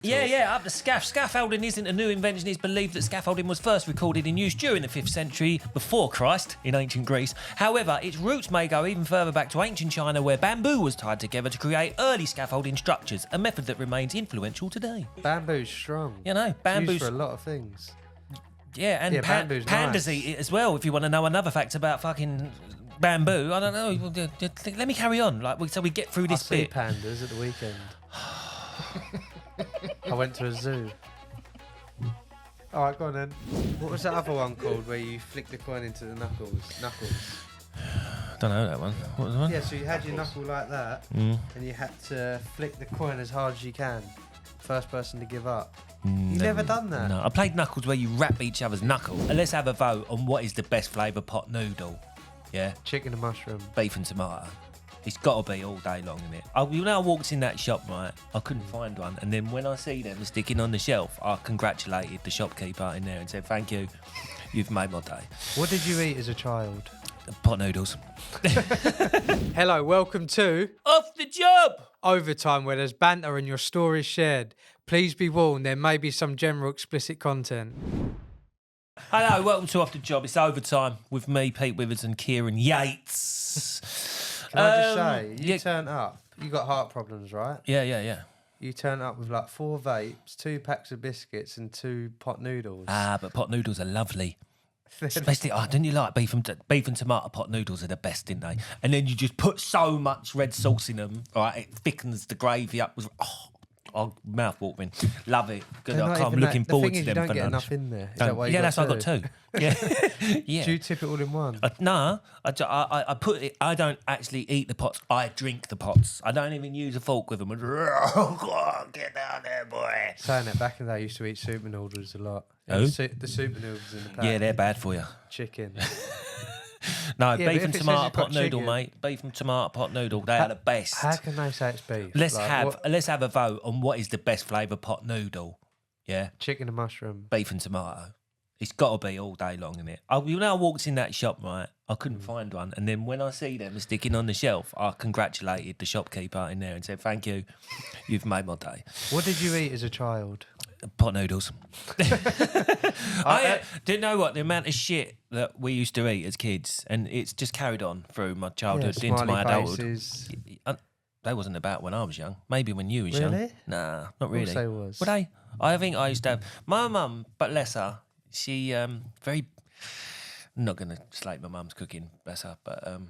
Yeah, up the scaff. Scaffolding isn't a new invention. It's believed that scaffolding was first recorded in use during the 5th century before Christ in ancient Greece. However, its roots may go even further back to ancient China, where bamboo was tied together to create early scaffolding structures, a method that remains influential today. Bamboo's strong. You know, bamboo's used for a lot of things. Yeah, and bamboo's pandas nice. eat it as well. If you want to know another fact about fucking bamboo, I don't know. Let me carry on. So we get through this I see bit. pandas at the weekend. I went to a zoo. All right, go on then. What was that other one called where you flick the coin into the knuckles? I don't know that one. What was the one? Yeah, so you had your knuckle like that, and you had to flick the coin as hard as you can. First person to give up. You've never done that? No, I played knuckles where you wrap each other's knuckle. And let's have a vote on what is the best flavour pot noodle. Yeah? Chicken and mushroom. Beef and tomato. It's got to be all day long, innit? I walked in that shop, right? I couldn't find one. And then when I see them sticking on the shelf, I congratulated the shopkeeper in there and said, thank you, you've made my day. What did you eat as a child? Pot noodles. Hello, welcome to Off the Job! Overtime, where there's banter and your stories shared. Please be warned, there may be some general explicit content. Hello, welcome to Off the Job. It's Overtime with me, Pete Withers and Keiran Yates. Can I just say, you turned up, you got heart problems, right? Yeah. You turned up with like 4 vapes, 2 packs of biscuits and 2 pot noodles. Ah, but pot noodles are lovely. Especially, didn't you like beef and tomato pot noodles are the best, didn't they? And then you just put so much red sauce in them, right? It thickens the gravy up. Mouth watering. Love it. Good. I'm looking forward to them for lunch. You don't get enough in there. Is that why you yeah, got that's why I got 2. Yeah. Yeah. Do you tip it all in one? No, I put it. I don't actually eat the pots. I drink the pots. I don't even use a fork with them. Oh, God, get down there, boy. Saying that, back in the day, I used to eat super noodles a lot. Oh? The super noodles in the pack. Yeah, they're bad for you. Chicken. No, Yeah, beef and tomato pot noodle, chicken, mate. Beef and tomato pot noodle. They are the best. How can they say it's beef? Let's have a vote on what is the best flavour pot noodle. Yeah, Chicken and mushroom. beef and tomato. It's got to be all day long, innit? I walked in that shop, right? I couldn't find one, and then when I see them sticking on the shelf, I congratulated the shopkeeper in there and said, "Thank you, you've made my day." What did you eat as a child? Pot noodles. I didn't know what the amount of shit that we used to eat as kids, and it's just carried on through my childhood into my adulthood. They wasn't about when I was young. Maybe when you was young. Really? Nah, not really. Of course they was. Would I? I think I used to have my mum, but less her. She very. I'm not gonna slate my mum's cooking, bless her, but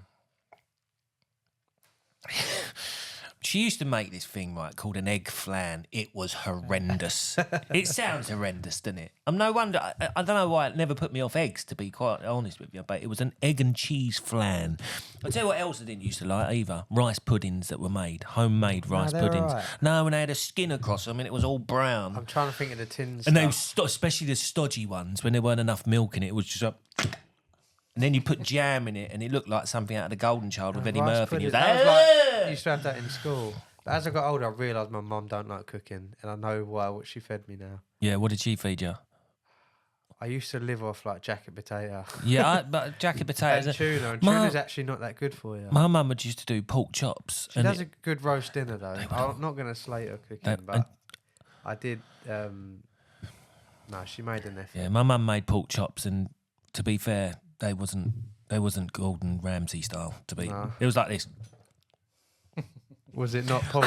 she used to make this thing, right, called an egg flan. It was horrendous. It sounds horrendous, doesn't it? No wonder. I don't know why it never put me off eggs, to be quite honest with you, but it was an egg and cheese flan. I'll tell you what else I didn't used to like either. Rice puddings that were made. Homemade rice puddings. Right. No, when they had a skin across them and it was all brown. I'm trying to think of the tins. And they were especially the stodgy ones, when there weren't enough milk in it, it was just and then you put jam in it and it looked like something out of The Golden Child with Eddie Murphy. And you was like, you used to have that in school. But as I got older, I realised my mum don't like cooking, and I know why. What she fed me now. yeah, what did she feed you? I used to live off like jacket potato. Yeah, but jacket potatoes. And tuna. And tuna's actually not that good for you. My mum would used to do pork chops. She does a good roast dinner though. I'm not going to slate her cooking, but I did. No, she made an effort. Yeah, my mum made pork chops, and to be fair, they wasn't Gordon Ramsay style. No. It was like this. Was it not pork?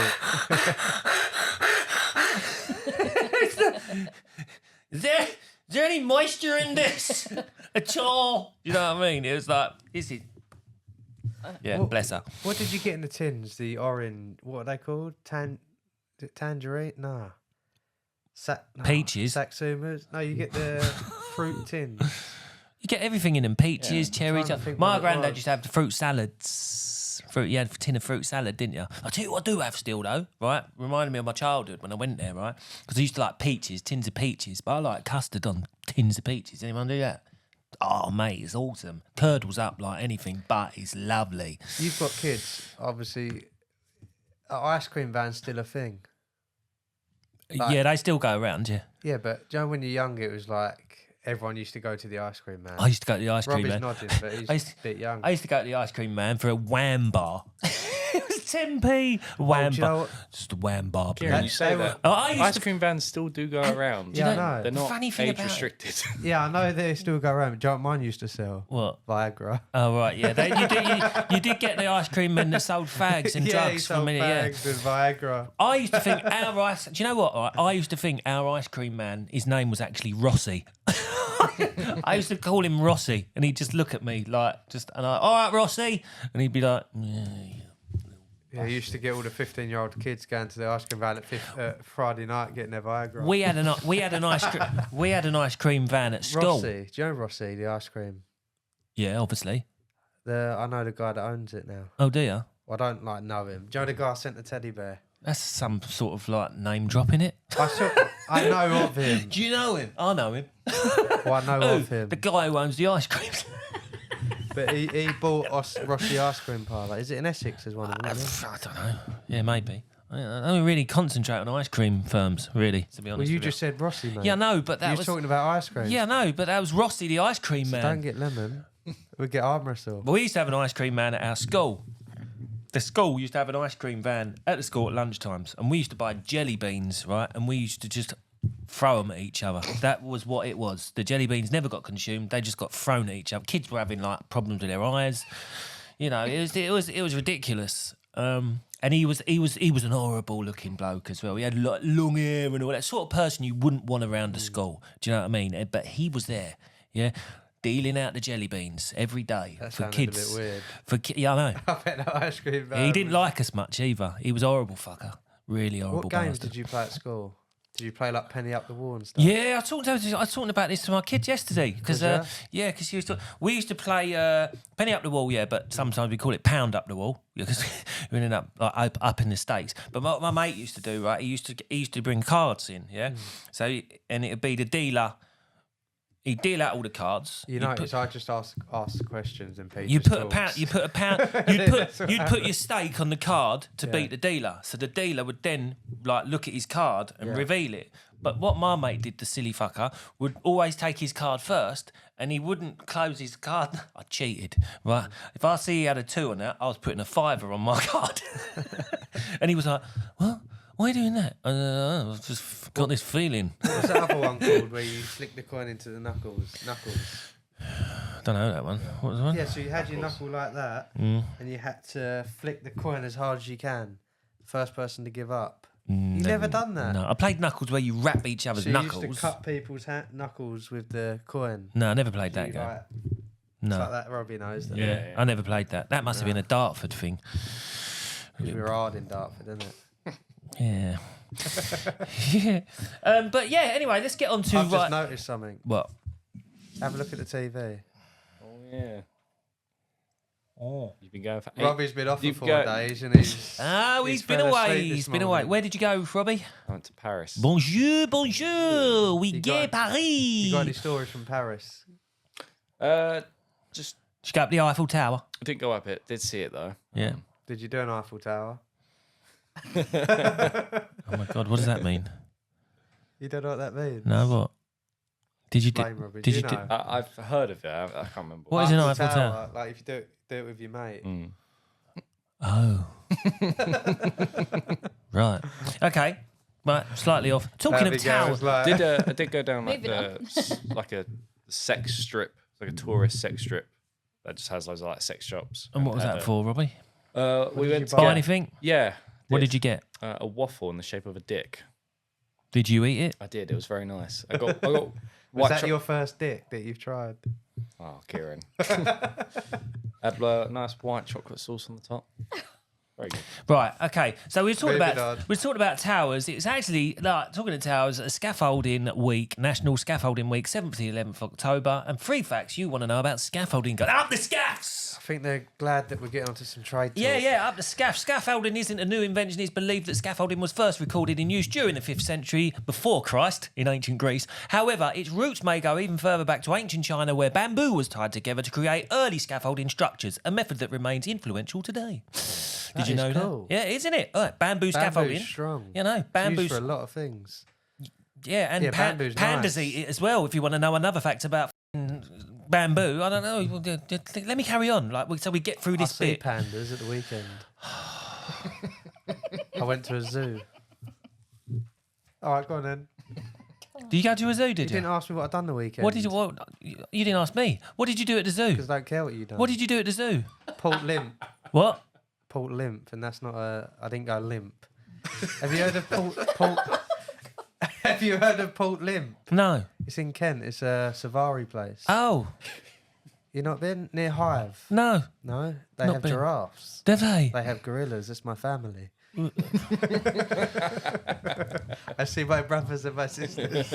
Is there any moisture in this at all? You know what I mean? It was like, is it? Yeah, bless her. What did you get in the tins? The orange, what are they called? Tangerine? Nah. Peaches. Satsumas? No, you get the fruit tins. You get everything in them. Peaches, cherries. My granddad used to have the fruit salads. You had a tin of fruit salad, didn't you? I'll tell you what I do have still, though, right? Reminded me of my childhood when I went there, right? Because I used to like peaches, tins of peaches, but I like custard on tins of peaches. Anyone do that? Oh, mate, it's awesome. Curdles up like anything, but it's lovely. You've got kids, obviously. Ice cream van's still a thing. Yeah, they still go around, yeah. Yeah, but do you know when you're young, it was like everyone used to go to the ice cream man. I used to go to the ice cream man. Robbie's nodding, but he's a bit young. I used to go to the ice cream man for a wham bar. It was 10p. Wham, do you know what? just a wham bar. Kieran, you say that. Oh, I used Ice to. cream vans still do go around. Yeah, I know. They're not Funny thing age about it- restricted. Yeah, I know they still go around. Do you know what mine used to sell? What? Viagra. Oh right, yeah. You did get the ice cream men that sold fags and Yeah, he drugs for a sold minute. Yeah. bags with Viagra. I used to think our ice. Do you know what? I used to think our ice cream man. His name was actually Rossi. I used to call him Rossi, and he'd just look at me like, all right, Rossi, and he'd be like, yeah. Yeah, he used to get all the 15-year-old kids going to the ice cream van at Friday night getting their Viagra. We had an ice cream van at school. Rossi, do you know Rossi, the ice cream? Yeah, obviously. I know the guy that owns it now. Oh dear. I don't know him. Do you know the guy I sent the teddy bear? That's some sort of like name dropping it. I know of him. Do you know him? I know him. Well, I know of him. The guy who owns the ice cream. But he bought Rossi ice cream parlour. Is it in Essex as one of them? I don't know. Yeah, maybe. I don't really concentrate on ice cream firms, really, to be honest. Well, you with just said Rossi, mate. Yeah, no, but that you was talking about ice cream. Yeah, no, but that was Rossi, the ice cream man. Don't get lemon. We get arm wrestle. Well, we used to have an ice cream man at our school. The school used to have an ice cream van at the school at lunchtimes, and we used to buy jelly beans, right? And we used to just throw them at each other. That was what it was. The jelly beans never got consumed; they just got thrown at each other. Kids were having like problems with their eyes. You know, it was ridiculous. And he was an horrible looking bloke as well. He had like long hair and all that sort of person you wouldn't want around the school. Do you know what I mean? But he was there, yeah, dealing out the jelly beans every day That for sounded kids. a bit weird. Yeah, I know. I bet that ice cream van. He didn't like us much either. He was a horrible fucker. Really horrible. What games bastard. did you play at school? Did you play like Penny Up the Wall and stuff? Yeah, I was talking about this to my kids yesterday because because we used to play penny up the wall, yeah, but sometimes we call it pound up the wall because we ended up like, up in the States. But my mate used to do right. He used to bring cards in, yeah. So and it'd be the dealer. He'd deal out all the cards. You notice I just ask questions and Pete. You just put a talks. pound. You'd put your stake on the card to beat the dealer. So the dealer would then like look at his card and reveal it. But what my mate did, the silly fucker, would always take his card first, and he wouldn't close his card. I cheated, right? If I see he had a 2 on that, I was putting a 5 on my card. And he was like, "What? Why are you doing that?" I don't know, I've just got this feeling. What's that other one called where you flick the coin into the knuckles? I don't know that one. What was the one? Yeah, so you had your knuckle like that, and you had to flick the coin as hard as you can. First person to give up. You never done that? No, I played knuckles where you wrap each other's So you knuckles. used to cut people's knuckles with the coin. No, I never played So that you, game. like, No. It's like that Robbie knows that. Yeah, I never played that. That must have been a Dartford thing. We were hard in Dartford, isn't it? Yeah. yeah. But yeah, anyway, let's get on to... I've just noticed something. What? Have a look at the TV. Oh yeah. Oh, you've been going for. Robbie's been off for You've 4 got- days and he's... He's been fell away. asleep this He's been away. morning. Where did you go, Robbie? I went to Paris. Bonjour, bonjour. We You get got- Paris. You got any stories from Paris? Just Did you go up the Eiffel Tower? I didn't go up it. Did see it though. Yeah. Did you do an Eiffel Tower? Oh my God, what does that mean? You don't know what that means? No, what? Did you do? Explain, Robbie. Did Do you you do? know? I've heard of it. I can't remember. What is an Eiffel Tower? Like if you do it with your mate. Oh. Right. Okay. Right. Slightly off. Talking of towers. Like, I did go down like like a sex strip, like a tourist sex strip that just has loads of like sex shops. And what was Had that for, Robbie? We did went you to buy? Buy get, anything? yeah. What did you get? A waffle in the shape of a dick. Did you eat it? I did. It was very nice. I got was white that your first dick that you've tried? Oh, Kieran. Had nice white chocolate sauce on the top. Very good. Right. Okay. So we were Moving on. talking about towers. It's actually like talking to towers. A scaffolding week, National Scaffolding Week, 7th to 11th of October. And 3 facts you want to know about scaffolding. Go up the scaffs. I think they're glad that we're getting onto some trade talk. Yeah, up the scaff. Scaffolding isn't a new invention. It's believed that scaffolding was first recorded in use during the 5th century before Christ in ancient Greece. However, its roots may go even further back to ancient China, where bamboo was tied together to create early scaffolding structures, a method that remains influential today. Did you know cool. that? Yeah, isn't it? Bamboo scaffolding. Bamboo's strong. You know, It's bamboo's used for a lot of things. yeah, and bamboo's pandas nice. eat it as well. If you want to know another fact about bamboo, I don't know. Let me carry on. So we get through I this see bit. pandas at the weekend. I went to a zoo. All right, go on then. Did you go to a zoo, You did you? didn't ask me what I'd done the weekend. What did you... What, you didn't ask me. What did you do at the zoo? Because I don't care what you done. What did you do at the zoo? Pulled limp. What? Pulled limp, and that's not a... I didn't go limp. Have you heard of Have you heard of Port Limp? No. It's in Kent. It's a safari place. Oh. You've not been near Hive? No. No? They Not have been. giraffes. Do they? They have gorillas. That's my family. I see my brothers and my sisters.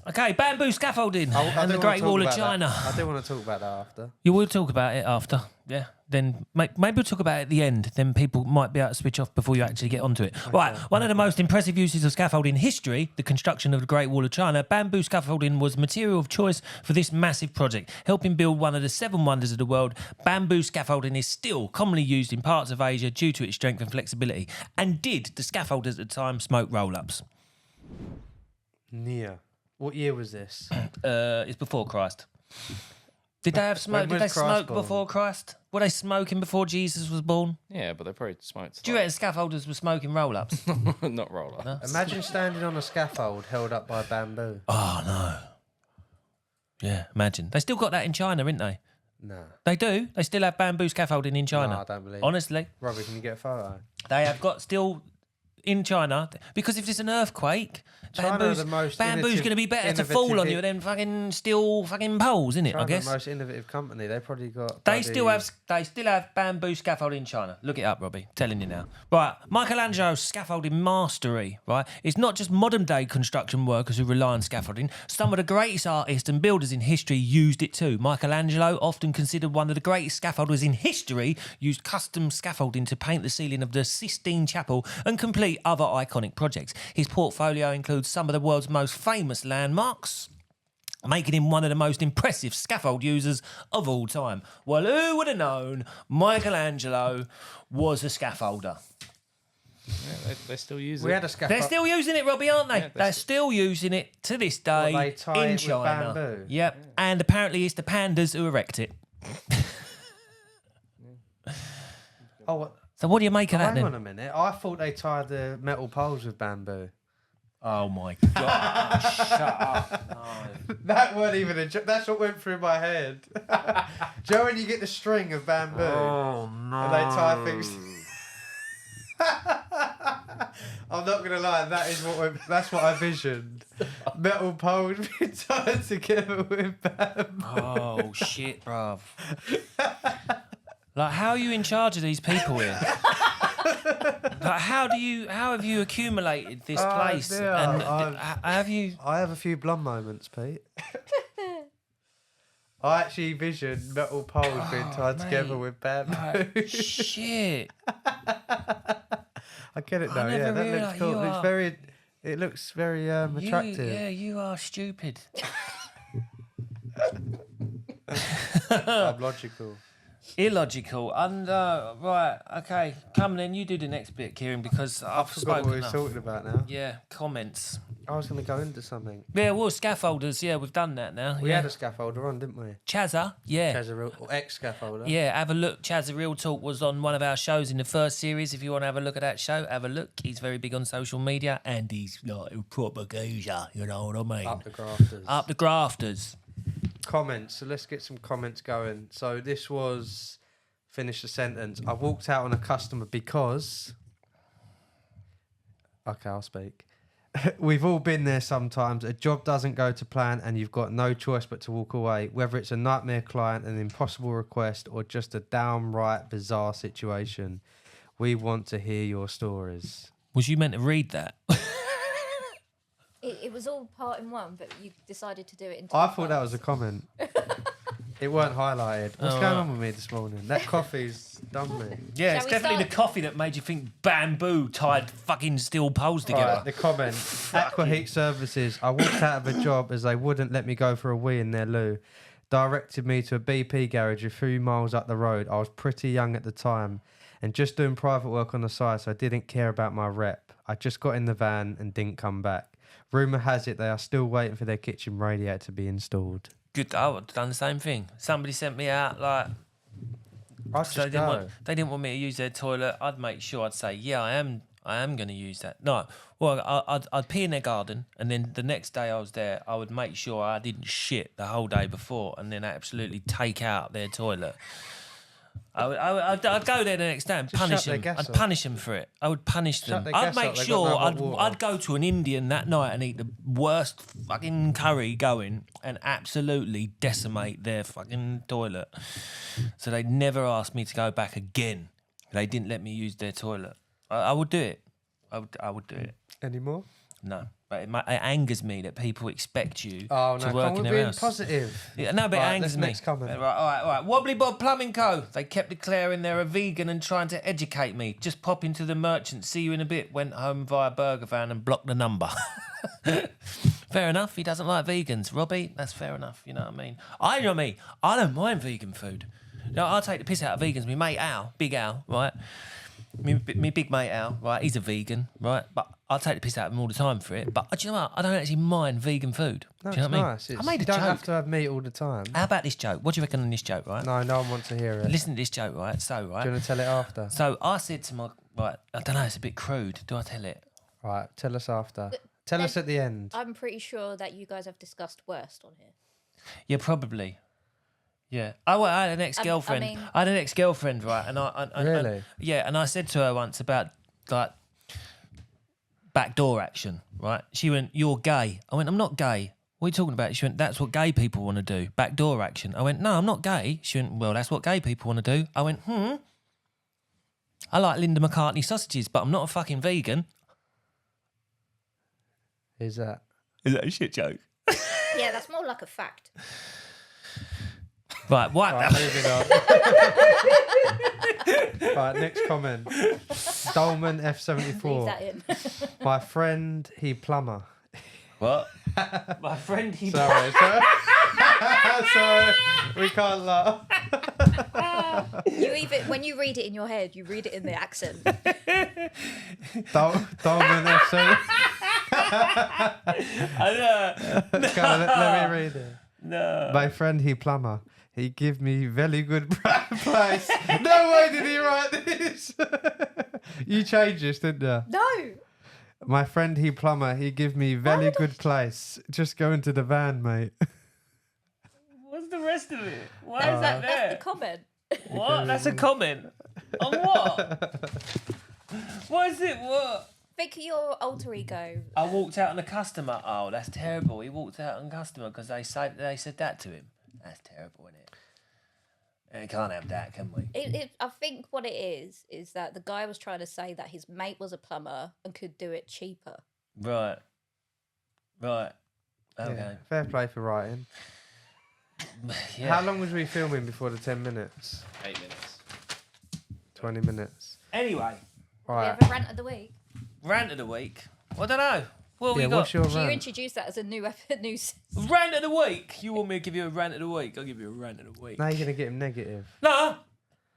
Okay, bamboo scaffolding I and do the wanna Great talk Wall of about that. China. I do want to talk about that after. You will talk about it after, yeah. Then maybe we'll talk about it at the end. Then people might be able to switch off before you actually get onto it. Right, one of the most impressive uses of scaffolding in history, the construction of the Great Wall of China, bamboo scaffolding was material of choice for this massive project. Helping build one of the 7 wonders of the world, bamboo scaffolding is still commonly used in parts of Asia due to its strength and flexibility. And did the scaffolders at the time smoke roll-ups? Near. What year was this? It's before Christ. Did they have smoke? When Did they was Christ smoke born? before Christ? Were they smoking before Jesus was born? Yeah, but they probably smoked. Do you reckon scaffolders were smoking roll-ups? Not roller. No? Imagine standing on a scaffold held up by bamboo. Oh, no. Yeah, imagine. They still got that in China, ain't they? No. They do. They still have bamboo scaffolding in China. No, I don't believe it. Honestly. Robbie, can you get a photo? They have got still in China, because if there's an earthquake, China are the most bamboo's going to be better to fall on you than fucking steel fucking poles, isn't it? I China, guess. the most innovative company. They probably got. They still have bamboo scaffolding in China. Look it up, Robbie. Telling you now. Right, Michelangelo's scaffolding mastery. Right, it's not just modern day construction workers who rely on scaffolding. Some of the greatest artists and builders in history used it too. Michelangelo, often considered one of the greatest scaffolders in history, used custom scaffolding to paint the ceiling of the Sistine Chapel and complete other iconic projects. His portfolio includes some of the world's most famous landmarks, making him one of the most impressive scaffold users of all time. Well, who would have known Michelangelo was a scaffolder? Yeah, they still use it. We had a scaffold. They're still using it, Robbie, aren't they? Yeah, they're still using it to this day What, they tie it in with China. bamboo? Yep. And apparently it's the pandas who erect it. Oh, what? So what do you make of that Hang then? on a minute. I thought they tied the metal poles with bamboo. Oh my God. Shut up. No. That weren't even a joke. That's what went through my head. Joe, when you get the string of bamboo Oh no. and they tie things. I'm not gonna lie. That's what I visioned. Metal poles being tied together with bamboo. Oh shit, bruv. Like, how are you in charge of these people here? Like, how have you accumulated this place? dear. And I've- have you? I have a few blonde moments, Pete. I actually visioned metal poles being tied together mate. with bamboo. Like, shit. I get it I now. Yeah, never that looks realised cool. you It's are- very. It looks very attractive. Yeah, you are stupid. I'm logical. Illogical. And right, okay. Come then, you do the next bit, Kieran, because I've Forgot spoken what we were enough. talking about now. Yeah, comments. I was going to go into something. Yeah, well, scaffolders. Yeah, we've done that now. We yeah. had a scaffolder on, didn't we? Chazza. Yeah. Or ex-scaffolder. Yeah, have a look. Chazza Real Talk was on one of our shows in the first series. If you want to have a look at that show, have a look. He's very big on social media and he's like a proper geezer, you know what I mean? Up the grafters. Up the grafters. Comments. So let's get some comments going. So this was... Finish the sentence. I walked out on a customer because... Okay, I'll speak. We've all been there sometimes. A job doesn't go to plan and you've got no choice but to walk away, whether it's a nightmare client, an impossible request, or just a downright bizarre situation. We want to hear your stories. Was you meant to read that? It was all part in one, but you decided to do it in two I thought that parts. was a comment. It weren't highlighted. What's Oh, going right. on with me this morning? That coffee's done me. Yeah, Shall it's we definitely start? the coffee that made you think bamboo tied fucking steel poles together. Right, the comment. Aqua Heat Services. I walked out of a job as they wouldn't let me go for a wee in their loo. Directed me to a BP garage a few miles up the road. I was pretty young at the time and just doing private work on the side, so I didn't care about my rep. I just got in the van and didn't come back. Rumour has it they are still waiting for their kitchen radiator to be installed. Good. I would have done the same thing. Somebody sent me out like I'd So just go. they didn't want me to use their toilet. I'd make sure I'd say, yeah, I am going to use that. No, well, I'd pee in their garden, and then the next day I was there, I would make sure I didn't shit the whole day before, and then absolutely take out their toilet. I'd go there the next day and Just punish shut their them. gas I'd off. punish them for it. I would punish them. their I'd gas make off, they've got sure no hot water. I'd go to an Indian that night and eat the worst fucking curry going and absolutely decimate their fucking toilet. So they'd never ask me to go back again. They didn't let me use their toilet. I would do it. I would do it. Any more? No. But it angers me that people expect you Oh, to no, work come in on, their being house. positive. Yeah, no, but it Right, angers let's me. next comment. All right. Wobbly Bob Plumbing Co. They kept declaring they're a vegan and trying to educate me. Just pop into the merchant, see you in a bit, went home via burger van and blocked the number. Fair enough, he doesn't like vegans. Robbie, that's fair enough, you know what I mean? I don't mind vegan food. No, I'll take the piss out of vegans. My mate Al, Big Al, right? Me big mate Al, right? He's a vegan, right? But I'll take the piss out of him all the time for it. But do you know what? I don't actually mind vegan food. No, do you know it's what I mean? nice. I made a you don't joke. have to have meat all the time. How about this joke? What do you reckon on this joke, right? No one wants to hear it. Listen to this joke, right? So, right? Do you want to tell it after? So I said to my, right, I don't know, it's a bit crude. Do I tell it? Right, tell us after. Tell us at the end. I'm pretty sure that you guys have discussed worst on here. Yeah, probably. Yeah. I had an ex-girlfriend. I mean- I had an ex-girlfriend, right? And Really? yeah, and I said to her once about, like, backdoor action, right? She went, "You're gay." I went, "I'm not gay. What are you talking about?" She went, "That's what gay people want to do, backdoor action." I went, "No, I'm not gay." She went, "Well, that's what gay people want to do." I went, I like Linda McCartney sausages, but I'm not a fucking vegan. Is that? Is that a shit joke? Yeah, that's more like a fact. Right, what? Right, moving on. Right, next comment. Dolman Leave F74. that in. My friend, he plumber. What? My friend, he... Sorry. Sorry, we can't laugh. When you read it in your head, you read it in the accent. Dolman F74. I Let me read it. No. My friend, he plumber. He give me very good price. No way did he write this. You changed this, didn't you? No. My friend, he plumber. He give me very good place. Just go into the van, mate. What's the rest of it? Why That's, is that that's there? the comment. What? That's a comment. On what? What is it? What? Think of your alter ego. I walked out on a customer. Oh, that's terrible. He walked out on a customer because they said that to him. That's terrible, isn't it? And we can't have that, can we? I think what it is that the guy was trying to say that his mate was a plumber and could do it cheaper. Right. Okay. Yeah, fair play for writing. Yeah. How long was we filming before the 10 minutes? 8 minutes. 20 minutes. Anyway, We Right. have a rant of the week. rant of the week. I don't know. What have Yeah, we got? what's your Do you rant? introduce that as a new Rant of the week. You want me to give you a rant of the week? I'll give you a rant of the week. Now you're going to get him negative. No,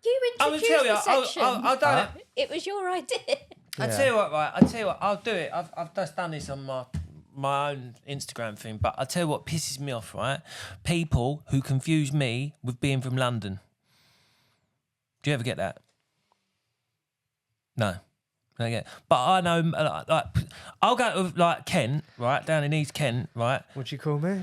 You I'm gonna introduced tell you. the section. I'll do it. It was your idea. I tell you what, right? I tell you what, I'll do it. I've just done this on my own Instagram thing, but I tell you what pisses me off, right? People who confuse me with being from London. Do you ever get that? No. I don't get it. But I know, like, I'll go to like Kent, right, down in East Kent, right. What'd you call me?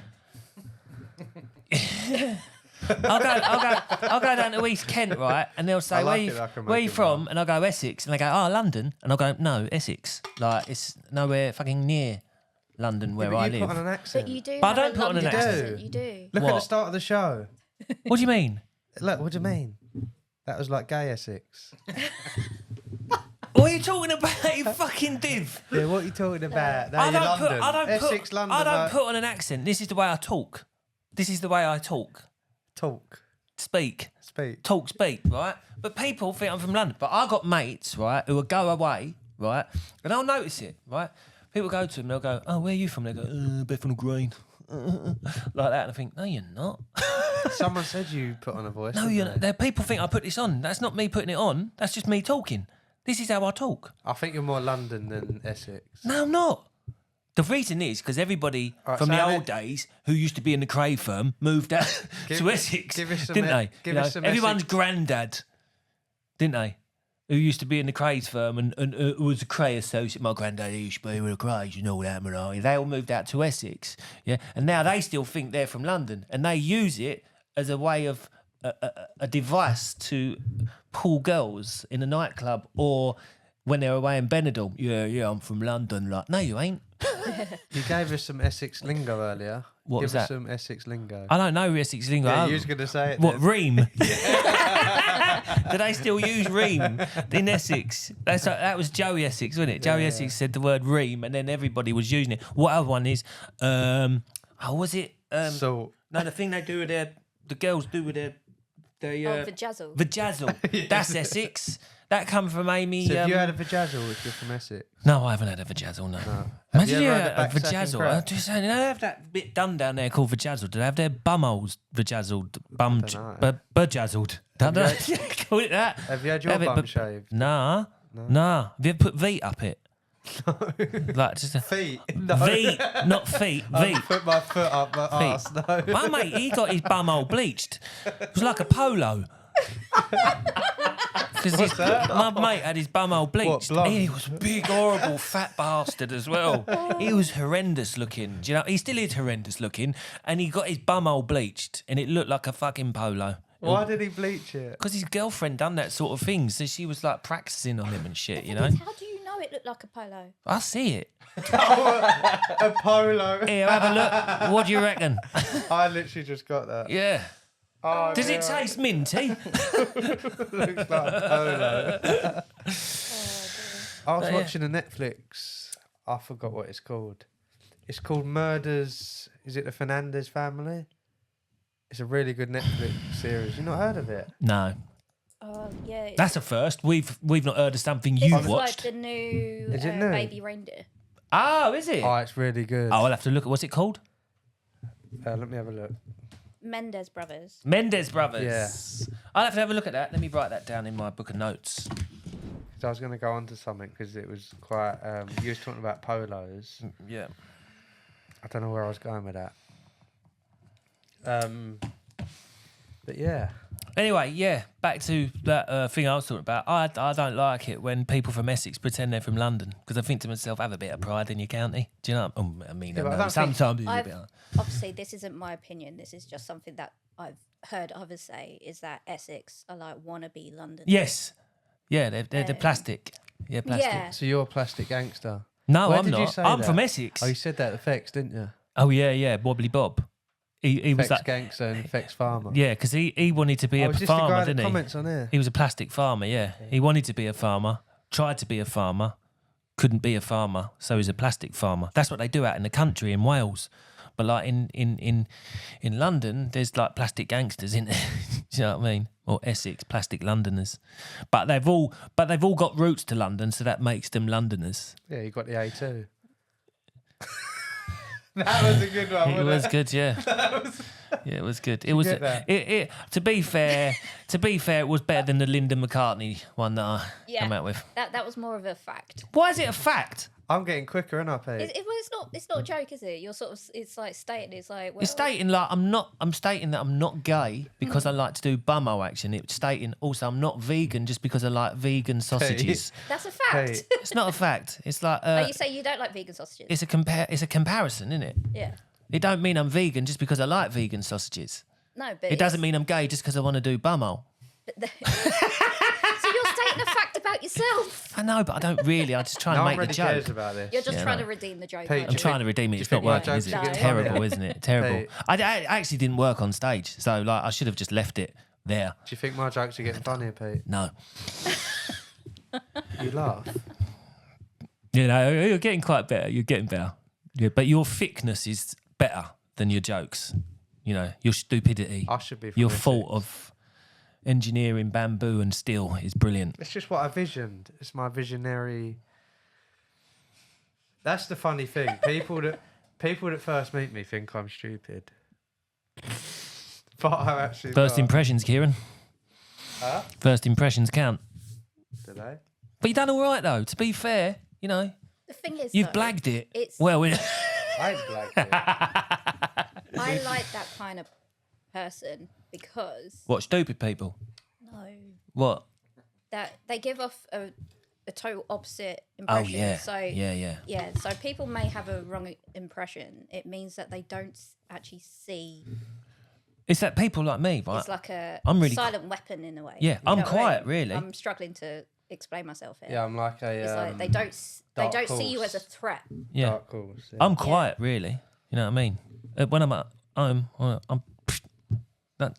I'll go down to East Kent, right, and they'll say, I like where, it, I can where make you it from? And I'll go, Essex. And they go, oh, London. And I'll go, no, Essex. Like, it's nowhere fucking near London where Yeah, but I you live. put on an accent. But you do. But I have don't a put on an London accent. You do. Look at the What? start of the show. What do you mean? Look, what do you mean? That was like gay Essex. What are you talking about, you fucking div? Yeah, what are you talking about? No, I you're don't London. Essex, London. I don't like, put on an accent. This is the way I talk. This is the way I talk. talk, Speak. speak. Talk, speak, right? But people think I'm from London. But I got mates, right, who will go away, right, and I'll notice it, right? People go to them, they'll go, oh, where are you from? They go, Bethnal Green. Like that. And I think, no, you're not. Someone said you put on a voice. No, didn't you're they? not. There, people think I put this on. That's not me putting it on. That's just me talking. This is how I talk. I think you're more London than Essex. No, I'm not. The reason is because everybody Alright, from so the how old days who used to be in the Cray firm moved out Give- to Essex, give us some didn't e- they? give You us know, some everyone's Essex- granddad didn't they? Who used to be in the Crays firm and was a Cray associate. My granddad used to be with the Crays, you know that, Marie. They all moved out to Essex, yeah, and now they still think they're from London, and they use it as a way of a device to pull girls in a nightclub or when they're away in Benidorm. Yeah, I'm from London. Like, no, you ain't. You gave us some Essex lingo earlier. What Give was us that? some Essex lingo. I don't know Essex lingo. Yeah, you was going to say it. What, then. ream? Do they still use ream in Essex? That was Joey Essex, wasn't it? Joey Essex said the word ream, and then everybody was using it. What other one is? Was it? Salt. No, the thing they do with the girls do with vajazzle. Vajazzle. That's Essex. That come from Amy. So have you had a vajazzle if you're from Essex? No, I haven't had a vajazzle. No. Have Imagine you you ever had had a a back sack and vajazzle. crack? Just saying, they have that bit done down there called vajazzle. Do they have their bumholes vajazzled? Bejazzled. Don't know. Call it that. Have you had your bum shaved? Nah. Have you ever put feet up it? Like just a Feet? No. V, not feet. V. Put my foot up my arse. No. My mate, he got his bumhole bleached. It was like a polo. Because my mate had his bumhole bleached. What, blonde? He was a big, horrible, fat bastard as well. He was horrendous looking. Do you know? He still is horrendous looking, and he got his bumhole bleached, and it looked like a fucking polo. Why did he bleach it? Because his girlfriend done that sort of thing, so she was like practicing on him and shit. You know? How do you know it looked like a polo? I see it. A polo. Here, have a look. What do you reckon? I literally just got that. Yeah. Oh, Does it taste minty? Looks like a polo. I was watching a Netflix. I forgot what it's called. It's called Murders. Is it the Fernandez family? It's a really good Netflix series. You not heard of it? No. Yeah. That's a first. We've not heard of something you've It's watched. like the new Is it new? baby reindeer. Oh, is it? Oh, it's really good. Oh, I'll have to look at what's it called? Let me have a look. Mendes brothers. Mendes Brothers. Yeah. I'll have to have a look at that. Let me write that down in my book of notes. So I was going to go on to something because it was quite. You was talking about polos. Yeah. I don't know where I was going with that. But yeah. Anyway, yeah, back to that thing I was talking about. I don't like it when people from Essex pretend they're from London because I think to myself, have a bit of pride in your county. Do you know? I mean, Yeah, but I don't sometimes it's a I've- bit. Obviously, this isn't my opinion. This is just something that I've heard others say. Is that Essex are like wannabe London? Yes. Yeah, they're plastic. Yeah, plastic. Yeah. So you're a plastic gangster. No, Where I'm did you not. say I'm that? from Essex. Oh, you said that at Fex, didn't you? Oh yeah, Wobbly Bob. He was Fex like, gangster and Fex farmer. yeah, because he wanted to be Oh, a was this the farmer, guy that didn't he? comments on here? He was a plastic farmer, yeah. He wanted to be a farmer, tried to be a farmer, couldn't be a farmer, so he's a plastic farmer. That's what they do out in the country in Wales. But like in London, there's like plastic gangsters in there. Do you know what I mean? Or Essex, plastic Londoners. But they've all got roots to London, so that makes them Londoners. Yeah, you got the A2. That was a good one. It was good, yeah. Yeah, it was good. It was. get that? It. To be fair, it was better than the Linda McCartney one that I come out with. That was more of a fact. Why is it a fact? I'm getting quicker, aren't I, Pete? It's not a joke, is it? You're sort of. It's like stating. It's like. Well, It's stating like I'm stating that I'm not gay because I like to do bummo action. It's stating also I'm not vegan just because I like vegan sausages. that's a fact. Hey. It's not a fact. It's like Oh, you say you don't like vegan sausages? it's a comparison, isn't it? Yeah. It don't mean I'm vegan just because I like vegan sausages. No, but It doesn't mean I'm gay just because I want to do bummo. So you're stating a fact about yourself. I know, but I don't really. I just try No and one make really the joke. cares about this. You're just Yeah, trying no. to redeem the joke. Pete, aren't I'm you? trying to redeem it. Do you It's not think my working, is it? jokes are It's getting terrible, funny? isn't it? Terrible. Hey. I actually didn't work on stage, so like I should have just left it there. Do you think my jokes are getting funnier, Pete? No. You laugh. You know, you're getting quite better. You're getting better. Yeah, but your thickness is better than your jokes. You know, your stupidity, I should be. From your Essex. fault of engineering bamboo and steel is brilliant. It's just what I visioned. It's my visionary. That's the funny thing. People that first meet me think I'm stupid. But I'm actually First not. impressions, Keiran. Huh? First impressions count. Do they? But you done all right though. To be fair, you know, The thing is, you've though, blagged it. It's. Well, I ain't blagged it. I like that kind of person because what stupid people? no, What? that they give off a total opposite impression. Oh yeah. So yeah. So people may have a wrong impression. It means that they don't actually see. It's that people like me, right? It's like I'm really silent weapon in a way. Yeah, You I'm know what I quiet, mean? really. I'm struggling to explain myself here. Yeah, I'm like a. It's like they don't see you as a threat. Yeah. Dark horse. Yeah. I'm quiet, really. You know what I mean? When I'm at home, I'm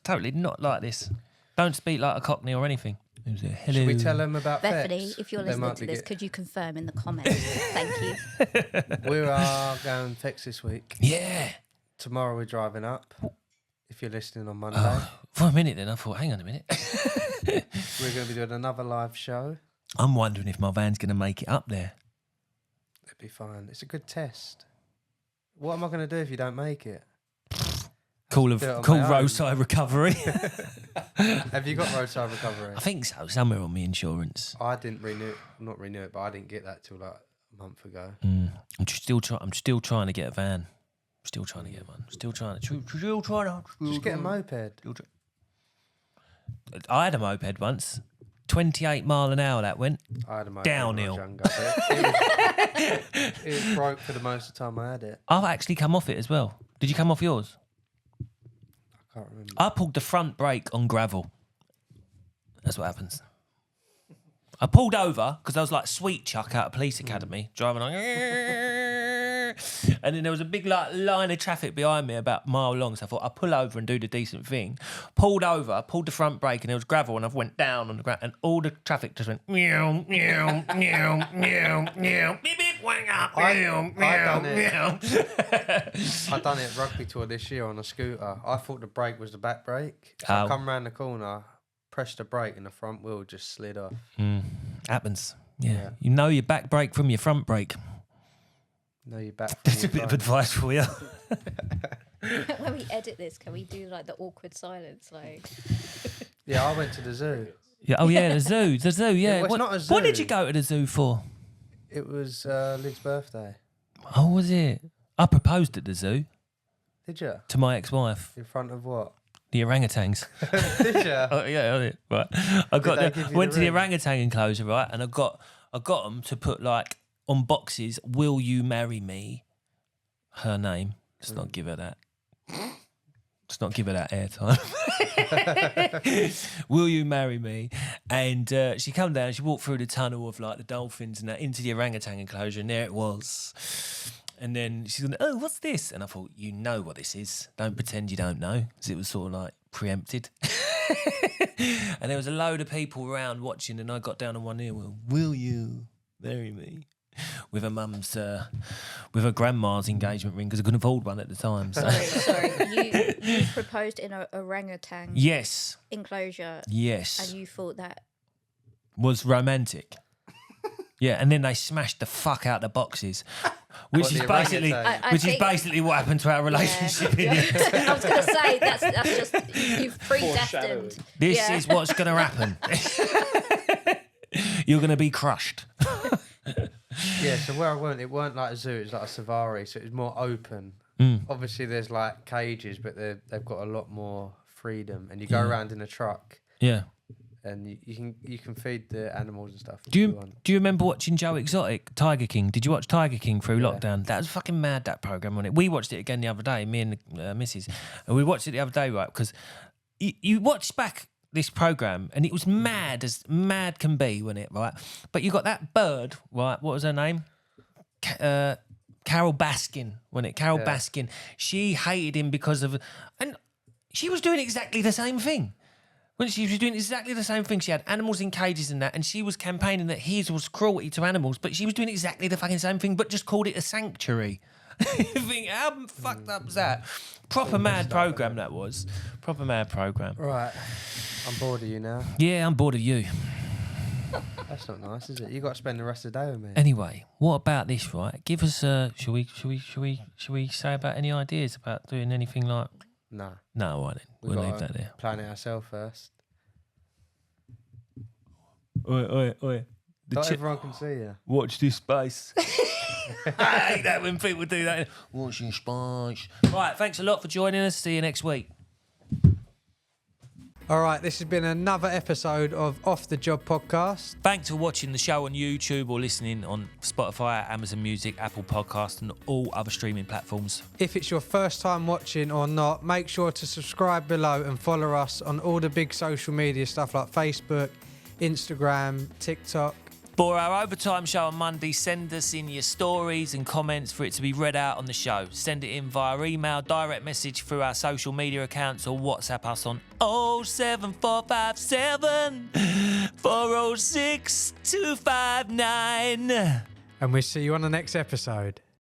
totally not like this. Don't speak like a Cockney or anything. Hello. Should we tell them about Bethany, Fex? if you're They listening might to be this, get- could you confirm in the comments? Thank you. We are going Fex this week. Yeah. Tomorrow we're driving up. If you're listening on Monday, For a minute then, I thought, hang on a minute. we're going to be doing another live show. I'm wondering if my van's going to make it up there. It'll be fine. It's a good test. What am I going to do if you don't make it? Call do it on my own. roadside recovery. Have you got roadside recovery? I think so, somewhere on my insurance. I didn't not renew it, but I didn't get that till like a month ago. I'm still trying to get a van. Still trying to get one. Still trying to. Just get a moped. I had a moped once. 28 mile an hour that went. I had a moped Downhill. when I was younger, but it was broke for the most of the time I had it. I've actually come off it as well. Did you come off yours? I can't remember. I pulled the front brake on gravel. That's what happens. I pulled over because I was like Sweet Chuck out of Police Academy, driving on. And then there was a big line of traffic behind me about a mile long. So I thought I'd pull over and do the decent thing. Pulled over, pulled the front brake, and there was gravel, and I went down on the ground, and all the traffic just went meow, meow, meow, meow, meow, beep, beep, wang up, meow, meow, meow. I done it at rugby tour this year on a scooter. I thought the brake was the back brake. So I come round the corner, pressed the brake, and the front wheel just slid off. Happens. Yeah. You know your back brake from your front brake. No, you're back. That's a bit of advice for you. When we edit this, can we do like the awkward silence? Like, Yeah, I went to the zoo. Yeah. Oh yeah, the zoo. Yeah. It was not a What did zoo. you go to the zoo for? It was Lid's birthday. Oh, was it? I proposed at the zoo Did you? to my ex-wife, In front of what? the orangutans. Did you? Oh yeah, right. I got they give you went the to the ring? orangutan enclosure, right, and I got them to put like on boxes. Will you marry me? Her name. Let's not give her that. Let's not give her that airtime. Will you marry me? And she come down. She walked through the tunnel of like the dolphins and that into the orangutan enclosure, and there it was. And then she's going, oh, what's this? And I thought, you know what this is. Don't pretend you don't know, because it was sort of like preempted. And there was a load of people around watching, and I got down on one knee and went, will you marry me? With her mum's, with her grandma's engagement ring, because I couldn't afford one at the time. So. sorry, you proposed in an orangutan Yes. enclosure, Yes. and you thought that Was romantic. Yeah, and then they smashed the fuck out the boxes, which What, is the basically orangutan? I which is think- basically what happened to our relationship. In the end. I was going to say that's just you've predestined. This Yeah. is what's going to happen. You're going to be crushed. Yeah, so where I went, it weren't like a zoo, it was like a safari, so it was more open. Obviously, there's like cages, but they've got a lot more freedom, and you go around in a truck, Yeah. and you can feed the animals and stuff. if Do you want. remember watching Joe Exotic, Tiger King? Did you watch Tiger King through lockdown? That was fucking mad, that program, wasn't it? We watched it again the other day, me and the missus, and we watched it the other day, right? Because you watched back this program, and it was mad as mad can be, wasn't it? Right? But you got that bird, right? What was her name? Carol Baskin, wasn't it? Carol Baskin. She hated him because of, and she was doing exactly the same thing. When she was doing exactly the same thing, she had animals in cages and that, and she was campaigning that his was cruelty to animals, but she was doing exactly the fucking same thing, but just called it a sanctuary. You think, how fucked up was that? Proper mad program that was. Proper mad program. Right, I'm bored of you now. Yeah, I'm bored of you. That's not nice, is it? You got to spend the rest of the day with me. Anyway, what about this, right? Give us should we say about any ideas about doing anything like? Nah, No, all right then. We'll leave that there. Plan it ourselves first. Oi. Not everyone can see you. Watch this space. I hate that when people do that. Watch this space. Right, thanks a lot for joining us. See you next week. All right, this has been another episode of Off the Job podcast. Thanks for watching the show on YouTube or listening on Spotify, Amazon Music, Apple Podcasts, and all other streaming platforms. If it's your first time watching or not, make sure to subscribe below and follow us on all the big social media stuff like Facebook, Instagram, TikTok. For our overtime show on Monday, send us in your stories and comments for it to be read out on the show. Send it in via email, direct message through our social media accounts, or WhatsApp us on 07457 406 259. And we'll see you on the next episode.